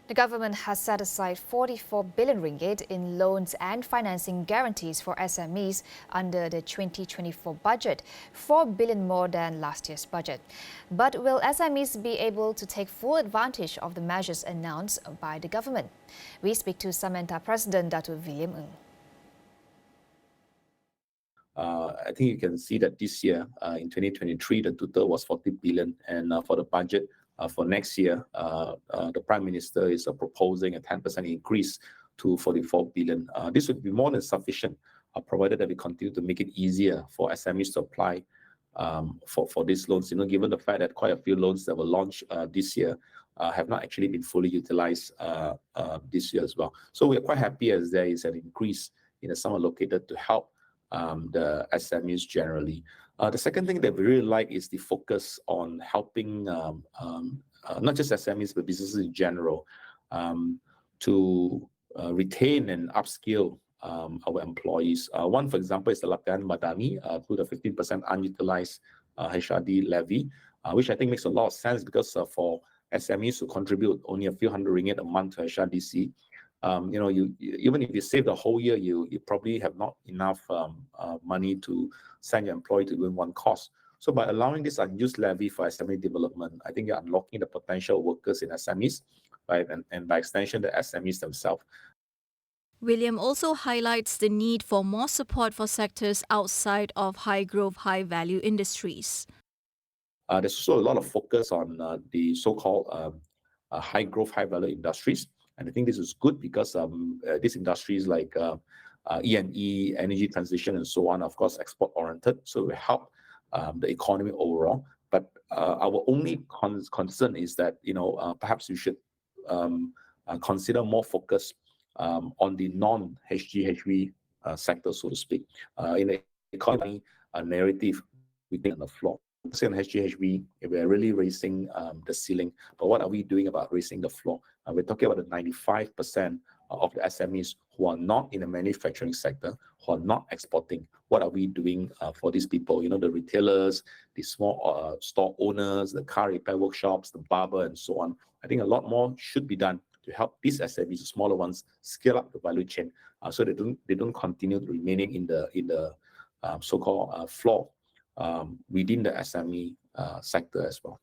The government has set aside 44 billion ringgit in loans and financing guarantees for SMEs under the 2024 budget, 4 billion more than last year's budget. But will SMEs be able to take full advantage of the measures announced by the government? We speak to SAMENTA President Datuk William Ng. I think you can see that this year, in 2023, the total was 40 billion, and for the budget for next year, the Prime Minister is proposing a 10% increase to 44 billion. This would be more than sufficient, provided that we continue to make it easier for SMEs to apply for these loans. Given the fact that quite a few loans that were launched this year have not actually been fully utilized this year as well. So we are quite happy as there is an increase in the sum allocated to help the SMEs generally. The second thing that we really like is the focus on helping not just SMEs but businesses in general to retain and upskill our employees. One, for example, is the Latihan Madani through the 15% unutilized HRD levy, which I think makes a lot of sense because for SMEs to contribute only a few hundred ringgit a month to HRDC, even if you save the whole year, you probably have not enough money to send your employee to do one course. So by allowing this unused levy for SME development, I think you're unlocking the potential workers in SMEs, right, and by extension, the SMEs themselves. William also highlights the need for more support for sectors outside of high-growth, high-value industries. There's also a lot of focus on the so-called high-growth, high-value industries. And I think this is good because these industries like E&E, energy transition, and so on, of course, export-oriented, so it will help the economy overall. But our only concern is that, perhaps you should consider more focus on the non-HGHV sector, so to speak. In the economy narrative, we think on the floor. So on HGHV, we are really raising the ceiling. But what are we doing about raising the floor? We're talking about the 95% of the SMEs who are not in the manufacturing sector, who are not exporting. What are we doing for these people? The retailers, the small store owners, the car repair workshops, the barber, and so on. I think a lot more should be done to help these SMEs, the smaller ones, scale up the value chain so they don't continue remaining in the so-called floor within the SME sector as well.